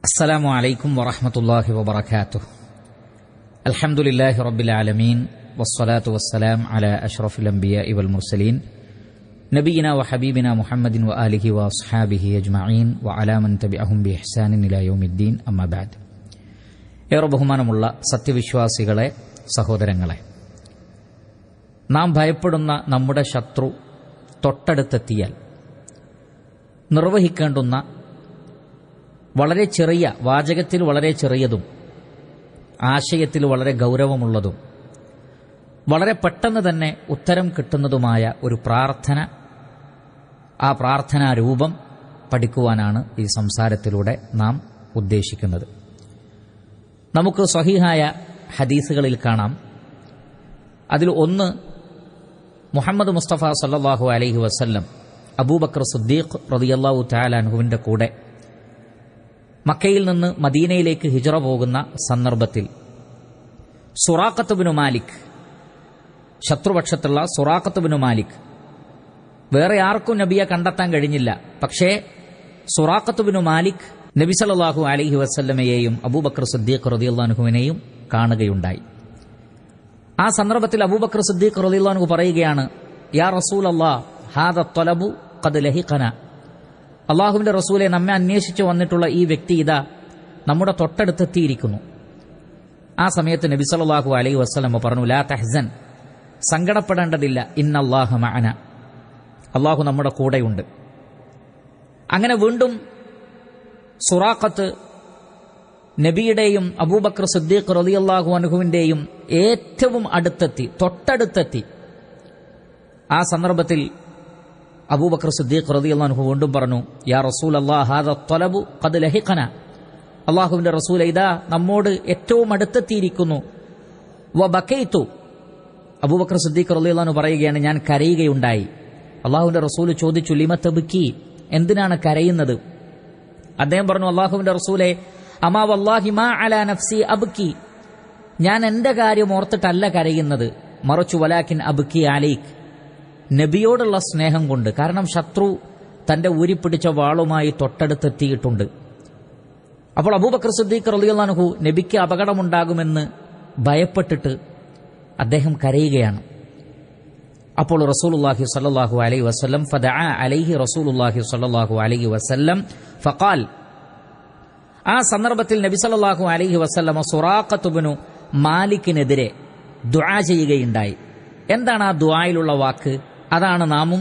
السلام عليكم ورحمة الله وبركاته. الحمد لله رب العالمين والصلاة والسلام على أشرف الأنبياء والمرسلين نبينا وحبيبنا محمد وآله وأصحابه أجمعين وعلى من تبعهم بإحسان إلى يوم الدين أما بعد. ഏറെ ബഹുമാനമുള്ള സത്യവിശ്വാസികളെ, സഹോദരങ്ങളെ, നാം ഭയപ്പെടുന്ന നമ്മുടെ ശത്രു തൊട്ടടുത്തെത്തിയാൽ നിർവഹിക്കേണ്ടുന്ന വളരെ ചെറിയ, വാചകത്തിൽ വളരെ ചെറിയതും ആശയത്തിൽ വളരെ ഗൗരവമുള്ളതും വളരെ പെട്ടെന്ന് തന്നെ ഉത്തരം കിട്ടുന്നതുമായ ഒരു പ്രാർത്ഥന, ആ പ്രാർത്ഥനാ രൂപം പഠിക്കുവാനാണ് ഈ സംസാരത്തിലൂടെ നാം ഉദ്ദേശിക്കുന്നത്. നമുക്ക് സ്വഹീഹായ ഹദീസുകളിൽ കാണാം. അതിൽ ഒന്ന്, മുഹമ്മദ് മുസ്തഫ സല്ലല്ലാഹു അലൈഹി വസല്ലം അബൂബക്കർ സിദ്ദീഖ് റളിയല്ലാഹു തആല അൻഹുവിന്റെ കൂടെ മക്കയിൽ നിന്ന് മദീനയിലേക്ക് ഹിജ്റ പോകുന്ന സന്ദർഭത്തിൽ സുറാഖത്ത് ബിനു മാലിക്, ശത്രുപക്ഷത്തുള്ള സുറാഖത്ത് ബിനു മാലിക്, വേറെ ആർക്കും നബിയെ കണ്ടെത്താൻ കഴിഞ്ഞില്ല. പക്ഷേ സുറാഖത്ത് ബിനു മാലിക് നബി സല്ലല്ലാഹു അലൈഹി വസല്ലമയെയും അബൂബക്കർ സിദ്ദീഖ് റളിയല്ലാഹു അൻഹുവിനെയും കാണുകയുണ്ടായി. ആ സന്ദർഭത്തിൽ അബൂബക്കർ സിദ്ദീഖ് റളിയല്ലാഹു അൻഹു പറയുകയാണ്, യാ റസൂലല്ലാഹ് ഹാദ ത്വലബു ഖദ് ലഹിഖന. അള്ളാഹുവിന്റെ റസൂലെ, നമ്മെ അന്വേഷിച്ചു വന്നിട്ടുള്ള ഈ വ്യക്തി ഇതാ നമ്മുടെ തൊട്ടടുത്തെത്തിയിരിക്കുന്നു. ആ സമയത്ത് നബി സല്ലല്ലാഹു അലൈഹി വസല്ലം പറഞ്ഞു, ലാ തഹ്സൻ, സങ്കടപ്പെടേണ്ടതില്ല, ഇന്നല്ലാഹ മഅന, അള്ളാഹു നമ്മുടെ കൂടെയുണ്ട്. അങ്ങനെ വീണ്ടും സുറാഖത്ത് നബിയുടെയും അബൂബക്കർ സിദ്ദീഖ് റളിയല്ലാഹു അൻഹുവിന്റെയും ഏറ്റവും അടുത്തെത്തി, തൊട്ടടുത്തെത്തി. ആ സന്ദർഭത്തിൽ അബൂബക്കർ സിദ്ദീഖ് റളിയല്ലാഹു അൻഹു വീണ്ടും പറഞ്ഞു, യാ റസൂലല്ലാഹ് ഹാദ ത്വലബു ഖദ് ലഹിഖന. അള്ളാഹുവിന്റെ റസൂലെ, ഇതാ നമ്മോട് ഏറ്റവും അടുത്തെത്തിയിരിക്കുന്നു. വബകൈതു, അബൂബക്കർ സിദ്ദീഖ് റളിയല്ലാഹു അൻഹു പറയുകയാണ്, ഞാൻ കരയുകയുണ്ടായി. അള്ളാഹുവിന്റെ റസൂൽ ചോദിച്ചു, ലിമ തബ്കി, എന്തിനാണ് കരയുന്നത്? അദ്ദേഹം പറഞ്ഞു, അള്ളാഹുവിന്റെ റസൂലെ, അമാ വല്ലാഹി മാ അലാ നഫ്സി അബ്കി, ഞാൻ എന്റെ കാര്യം ഓർത്തിട്ടല്ല കരയുന്നത്, മറിച്ചു വലാകിൻ അബ്കി അലൈക്, നബിയോടുള്ള സ്നേഹം കൊണ്ട്. കാരണം ശത്രു തന്റെ ഊരിപ്പിടിച്ച വാളുമായി തൊട്ടടുത്തെത്തിയിട്ടുണ്ട്. അപ്പോൾ അബൂബക്കർ സിദ്ദീഖ് റളിയല്ലാഹു അൻഹു നബിക്ക് അപകടമുണ്ടാകുമെന്ന് ഭയപ്പെട്ടിട്ട് അദ്ദേഹം കരയുകയാണ്. അപ്പോൾ റസൂലുള്ളാഹി സ്വല്ലല്ലാഹു അലൈഹി വസല്ലം ഫദഅ അലൈഹി റസൂലുള്ളാഹി സ്വല്ലല്ലാഹു അലൈഹി വസല്ലം ഫഖാൽ, ആ സന്ദർഭത്തിൽ നബി സല്ലല്ലാഹു അലൈഹി വസല്ലം സുറാഖത്ത് ബിനു മാലിക്കിനെതിരെ ദുആ ചെയ്യുകയുണ്ടായി. എന്താണ് ആ ദുആയിലുള്ള വാക്ക്? അതാണ് നാമും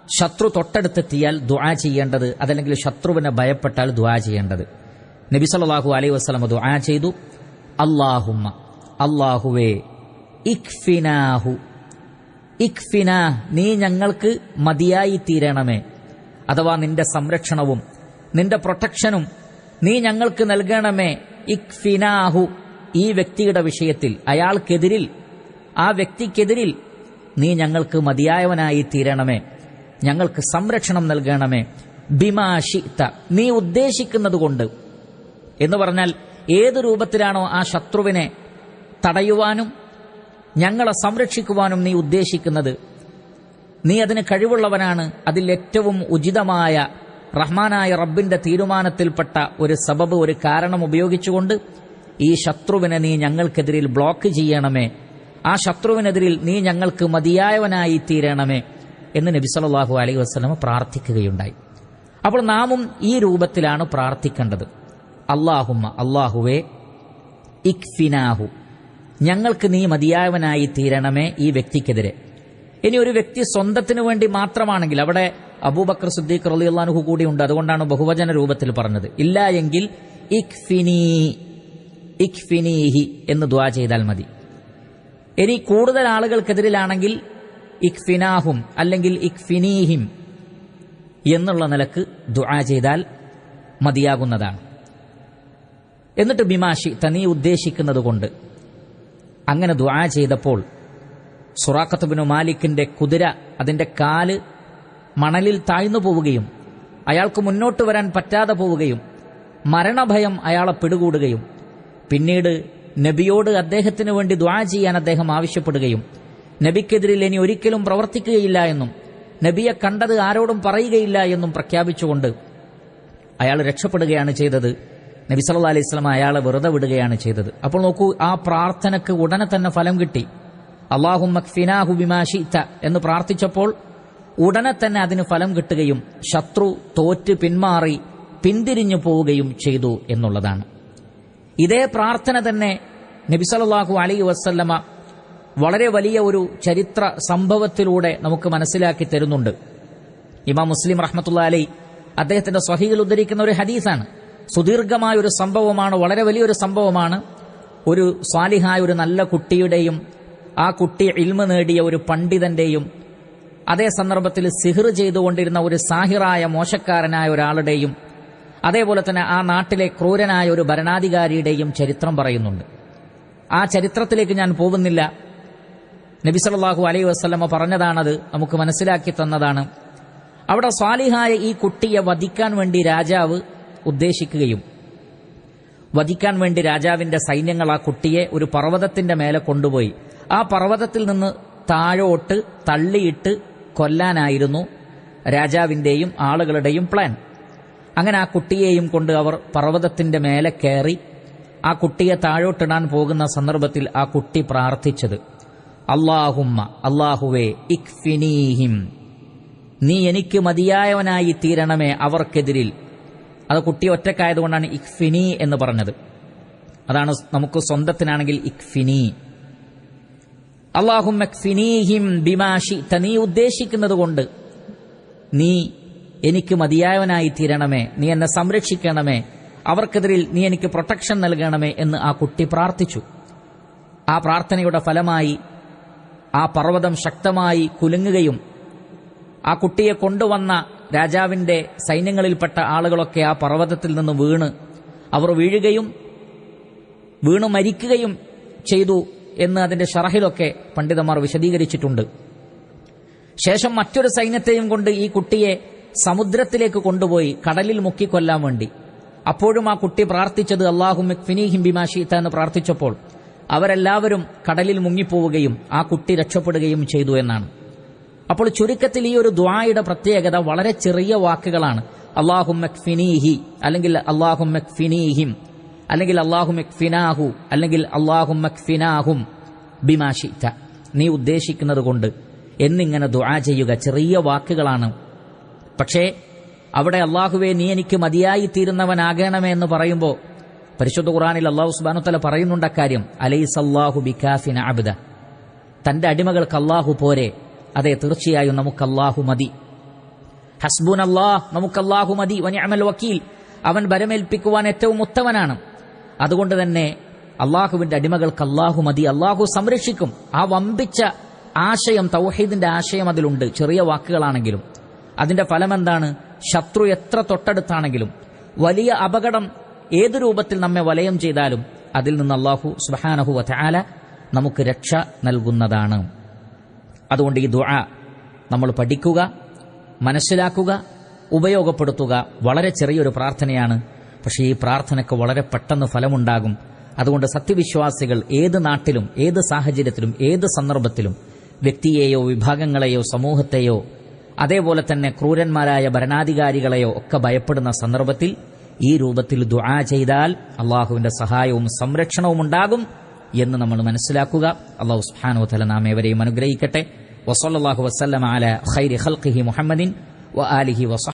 ശത്രു തൊട്ടടുത്തെത്തിയാൽ ദുആ ചെയ്യേണ്ടത്, അതല്ലെങ്കിൽ ശത്രുവിനെ ഭയപ്പെട്ടാൽ ദുആ ചെയ്യേണ്ടത്. നബി സല്ലല്ലാഹു അലൈഹി വസല്ലം ദുആ ചെയ്തു, അല്ലാഹുമ്മ, അല്ലാഹുവേ, ഇക്ഫിനാഹു, ഇക്ഫിനാ, നീ ഞങ്ങൾക്ക് മതിയായി തീരണമേ. അഥവാ നിന്റെ സംരക്ഷണവും നിന്റെ പ്രൊട്ടക്ഷനും നീ ഞങ്ങൾക്ക് നൽകണമേ. ഇക്ഫിനാഹു, ഈ വ്യക്തിയുടെ വിഷയത്തിൽ, അയാൾക്കെതിരിൽ, ആ വ്യക്തിക്കെതിരിൽ നീ ഞങ്ങൾക്ക് മതിയായവനായി തീരണമേ, ഞങ്ങൾക്ക് സംരക്ഷണം നൽകണമേ. ബിമാ ശിഅ്ത, നീ ഉദ്ദേശിക്കുന്നത് കൊണ്ട്. എന്ന് പറഞ്ഞാൽ ഏത് രൂപത്തിലാണോ ആ ശത്രുവിനെ തടയുവാനും ഞങ്ങളെ സംരക്ഷിക്കുവാനും നീ ഉദ്ദേശിക്കുന്നത്, നീ അതിന് കഴിവുള്ളവനാണ്. അതിൽ ഏറ്റവും ഉചിതമായ റഹ്മാനായ റബ്ബിന്റെ തീരുമാനത്തിൽപ്പെട്ട ഒരു സബബ്, ഒരു കാരണം ഉപയോഗിച്ചുകൊണ്ട് ഈ ശത്രുവിനെ നീ ഞങ്ങൾക്കെതിരിൽ ബ്ലോക്ക് ചെയ്യണമേ, ആ ശത്രുവിനെതിരിൽ നീ ഞങ്ങൾക്ക് മതിയായവനായി തീരണമേ എന്ന് നബി സല്ലല്ലാഹു അലൈഹി വസല്ലം പ്രാർത്ഥിക്കുകയുണ്ടായി. അപ്പോൾ നാമും ഈ രൂപത്തിലാണ് പ്രാർത്ഥിക്കേണ്ടത്. അല്ലാഹുമ്മ, അല്ലാഹുവേ, ഇക്ഫിനാഹു, ഞങ്ങൾക്ക് നീ മതിയായവനായി തീരണമേ ഈ വ്യക്തിക്കെതിരെ. ഇനി ഒരു വ്യക്തി സ്വന്തത്തിനു വേണ്ടി മാത്രമാണെങ്കിൽ അവിടെ അബൂബക്കർ സിദ്ദീഖ് റളിയല്ലാഹു അൻഹു കൂടിയുണ്ട്, അതുകൊണ്ടാണ് ബഹുവചന രൂപത്തിൽ പറഞ്ഞത്. ഇല്ല എങ്കിൽ ഇക്ഫിനീഹി എന്ന് ദുആ ചെയ്താൽ മതി. ഇനി കൂടുതൽ ആളുകൾക്കെതിരിലാണെങ്കിൽ ഇക്ഫിനാഹും അല്ലെങ്കിൽ ഇക്ഫിനീഹിം എന്നുള്ള നിലക്ക് ദുആ ചെയ്താൽ മതിയാകുന്നതാണ്. എന്നിട്ട് ബിമാഷി, നീ ഉദ്ദേശിക്കുന്നത് കൊണ്ട്. അങ്ങനെ ദുആ ചെയ്തപ്പോൾ സുറാഖത്ത് ബിനു മാലിക്കിന്റെ കുതിര, അതിന്റെ കാല് മണലിൽ താഴ്ന്നു പോവുകയും അയാൾക്ക് മുന്നോട്ട് വരാൻ പറ്റാതെ പോവുകയും മരണഭയം അയാളെ പിടികൂടുകയും പിന്നീട് നബിയോട് അദ്ദേഹത്തിന് വേണ്ടി ദുആ ചെയ്യാൻ അദ്ദേഹം ആവശ്യപ്പെടുകയും നബിക്കെതിരിൽ ഇനി ഒരിക്കലും പ്രവർത്തിക്കുകയില്ല എന്നും നബിയെ കണ്ടത് ആരോടും പറയുകയില്ല എന്നും പ്രഖ്യാപിച്ചുകൊണ്ട് അയാൾ രക്ഷപ്പെടുകയാണ് ചെയ്തത്. നബി സല്ലല്ലാഹു അലൈഹി വസല്ലം അയാളെ വെറുതെ വിടുകയാണ് ചെയ്തത്. അപ്പോൾ നോക്കൂ, ആ പ്രാർത്ഥനയ്ക്ക് ഉടനെ തന്നെ ഫലം കിട്ടി. അല്ലാഹുമ്മ ക്ഫിനാഹു ബിമാ ശിഅ്ത എന്ന് പ്രാർത്ഥിച്ചപ്പോൾ ഉടനെ തന്നെ അതിന് ഫലം കിട്ടുകയും ശത്രു തോറ്റ് പിന്മാറി പിന്തിരിഞ്ഞു പോവുകയും ചെയ്തു എന്നുള്ളതാണ്. ഇതേ പ്രാർത്ഥന തന്നെ നബി സല്ലല്ലാഹു അലൈഹി വസല്ലമ വളരെ വലിയ ഒരു ചരിത്ര സംഭവത്തിലൂടെ നമുക്ക് മനസ്സിലാക്കി തരുന്നുണ്ട്. ഇമാം മുസ്ലിം റഹ്മത്തുള്ളാഹി അലൈഹി അദ്ദേഹത്തിന്റെ സ്വഹീഹിൽ ഉദ്ധരിക്കുന്ന ഒരു ഹദീസാണ്. സുദീർഘമായ ഒരു സംഭവമാണ്, വളരെ വലിയൊരു സംഭവമാണ്. ഒരു സ്വാലിഹായ ഒരു നല്ല കുട്ടിയുടെയും ആ കുട്ടി ഇൽമ നേടിയ ഒരു പണ്ഡിതന്റെയും അതേ സന്ദർഭത്തിൽ സിഹ്ർ ചെയ്തുകൊണ്ടിരുന്ന ഒരു സാഹിറായ മോശക്കാരനായ ഒരാളുടെയും അതേപോലെ തന്നെ ആ നാട്ടിലെ ക്രൂരനായ ഒരു ഭരണാധികാരിയുടെയും ചരിത്രം പറയുന്നുണ്ട്. ആ ചരിത്രത്തിലേക്ക് ഞാൻ പോകുന്നില്ല. നബി സല്ലല്ലാഹു അലൈഹി വസല്ലമ പറഞ്ഞതാണത്, നമുക്ക് മനസ്സിലാക്കി തന്നതാണ്. അവിടെ സ്വാലിഹായ ഈ കുട്ടിയെ വധിക്കാൻ വേണ്ടി രാജാവ് ഉദ്ദേശിക്കുകയും വധിക്കാൻ വേണ്ടി രാജാവിന്റെ സൈന്യങ്ങൾ ആ കുട്ടിയെ ഒരു പർവ്വതത്തിന്റെ മേലെ കൊണ്ടുപോയി ആ പർവ്വതത്തിൽ നിന്ന് താഴോട്ട് തള്ളിയിട്ട് കൊല്ലാനായിരുന്നു രാജാവിന്റെയും ആളുകളുടെയും പ്ലാൻ. അങ്ങനെ ആ കുട്ടിയെയും കൊണ്ട് അവർ പർവ്വതത്തിന്റെ മേലെ കയറി ആ കുട്ടിയെ താഴോട്ടിടാൻ പോകുന്ന സന്ദർഭത്തിൽ ആ കുട്ടി പ്രാർത്ഥിച്ചത്, അല്ലാഹുമ്മ, അല്ലാഹുവേ, ഇക്ഫിനീഹിം, നീ എനിക്ക് മതിയായവനായി തീരണമേ അവർക്കെതിരിൽ. അത് കുട്ടി ഒറ്റക്കായതുകൊണ്ടാണ് ഇക്ഫിനി എന്ന് പറഞ്ഞത്. അതാണ് നമുക്ക് സ്വന്തത്തിനാണെങ്കിൽ ഇക്ഫിനി. അല്ലാഹുമ്മ ഇക്ഫിനീഹിം ബിമാ ശിഅ്ത, നീ ഉദ്ദേശിക്കുന്നത് കൊണ്ട് നീ എനിക്ക് മതിയായവനായി തീരണമേ, നീ എന്നെ സംരക്ഷിക്കണമേ, അവർക്കെതിരിൽ നീ എനിക്ക് പ്രൊട്ടക്ഷൻ നൽകണമേ എന്ന് ആ കുട്ടി പ്രാർത്ഥിച്ചു. ആ പ്രാർത്ഥനയുടെ ഫലമായി ആ പർവ്വതം ശക്തമായി കുലുങ്ങുകയും ആ കുട്ടിയെ കൊണ്ടുവന്ന രാജാവിന്റെ സൈന്യങ്ങളിൽപ്പെട്ട ആളുകളൊക്കെ ആ പർവ്വതത്തിൽ നിന്ന് അവർ വീഴുകയും വീണു മരിക്കുകയും ചെയ്തു എന്ന് അതിന്റെ ഷറഹിലൊക്കെ പണ്ഡിതന്മാർ വിശദീകരിച്ചിട്ടുണ്ട്. ശേഷം മറ്റൊരു സൈന്യത്തെയും കൊണ്ട് ഈ കുട്ടിയെ സമുദ്രത്തിലേക്ക് കൊണ്ടുപോയി കടലിൽ മുക്കിക്കൊല്ലാൻ വേണ്ടി. അപ്പോഴും ആ കുട്ടി പ്രാർത്ഥിച്ചത് അല്ലാഹുമ്മ ഇക്ഫിനീഹിം ബിമാ ശിഅ്ത എന്ന് പ്രാർത്ഥിച്ചപ്പോൾ അവരെല്ലാവരും കടലിൽ മുങ്ങിപ്പോവുകയും ആ കുട്ടി രക്ഷപ്പെടുകയും ചെയ്തു എന്നാണ്. അപ്പോൾ ചുരുക്കത്തിൽ ഈ ഒരു ദുആയുടെ പ്രത്യേകത വളരെ ചെറിയ വാക്കുകളാണ്. അല്ലാഹുമ്മ ഇക്ഫിനീഹി, അല്ലെങ്കിൽ അല്ലാഹുമ്മ ഇക്ഫിനീഹിം, അല്ലെങ്കിൽ അല്ലാഹുമ്മ ഇക്ഫിനാഹു, അല്ലെങ്കിൽ അല്ലാഹുമ്മ ഇക്ഫിനാഹും ബിമാ ശിഅ്ത, നീ ഉദ്ദേശിക്കുന്നത് കൊണ്ട് എന്നിങ്ങനെ ദുആ ചെയ്യുക. ചെറിയ വാക്കുകളാണ്. പക്ഷേ അവിടെ അല്ലാഹുവേ നീ എനിക്ക് മതിയായി തീരുന്നവനാകണമേ എന്ന് പറയുമ്പോൾ പരിശുദ്ധ ഖുർആനിൽ അല്ലാഹു സുബ്ഹാനഹു വ തആല പറയുന്നുണ്ട് അക്കാര്യം. അലൈസല്ലാഹു ബികാഫിൻ അബ്ദ, തന്റെ അടിമകൾക്ക് അല്ലാഹു പോരെ? അതെ, തീർച്ചയായും നമുക്ക് അല്ലാഹു മതി. ഹസ്ബുനല്ലാഹ്, നമുക്ക് അല്ലാഹു മതി. വനിഅമൽ വക്കീൽ, അവൻ ബരമേൽപ്പിക്കുവാൻ ഏറ്റവും ഉത്തമനാണ്. അതുകൊണ്ട് തന്നെ അല്ലാഹുവിന്റെ അടിമകൾക്ക് അല്ലാഹു മതി, അല്ലാഹു സംരക്ഷിക്കും. ആ വമ്പിച്ച ആശയം, തൗഹീദിന്റെ ആശയം അതിലുണ്ട്. ചെറിയ വാക്കുകളാണെങ്കിലും അതിന്റെ ഫലമെന്താണ്? ശത്രു എത്ര തൊട്ടടുത്താണെങ്കിലും വലിയ അപകടം ഏതു രൂപത്തിൽ നമ്മെ വലയം ചെയ്താലും അതിൽ നിന്ന് അല്ലാഹു സുബ്ഹാനഹു വ തആല നമുക്ക് രക്ഷ നൽകുന്നതാണ്. അതുകൊണ്ട് ഈ ദുആ നമ്മൾ പഠിക്കുക, മനസ്സിലാക്കുക, ഉപയോഗപ്പെടുത്തുക. വളരെ ചെറിയൊരു പ്രാർത്ഥനയാണ്, പക്ഷേ ഈ പ്രാർത്ഥനയ്ക്ക് വളരെ പെട്ടെന്ന് ഫലമുണ്ടാകും. അതുകൊണ്ട് സത്യവിശ്വാസികൾ ഏത് നാട്ടിലും ഏത് സാഹചര്യത്തിലും ഏത് സന്ദർഭത്തിലും വ്യക്തിയെയോ വിഭാഗങ്ങളെയോ സമൂഹത്തെയോ അതേപോലെ തന്നെ ക്രൂരന്മാരായ ഭരണാധികാരികളെയോ ഒക്കെ ഭയപ്പെടുന്ന സന്ദർഭത്തിൽ ഈ രൂപത്തിൽ ദുആ ചെയ്താൽ അള്ളാഹുവിന്റെ സഹായവും സംരക്ഷണവും ഉണ്ടാകും എന്ന് നമ്മൾ മനസ്സിലാക്കുക. അല്ലാഹു സുബ്ഹാനഹു വ തആല നാം ഏവരെയും അനുഗ്രഹിക്കട്ടെ. വസല്ലല്ലാഹു വസല്ലമ അലാ ഖൈരി ഖൽഖിഹി മുഹമ്മദിൻ വആലിഹി വസഹ്ബിഹി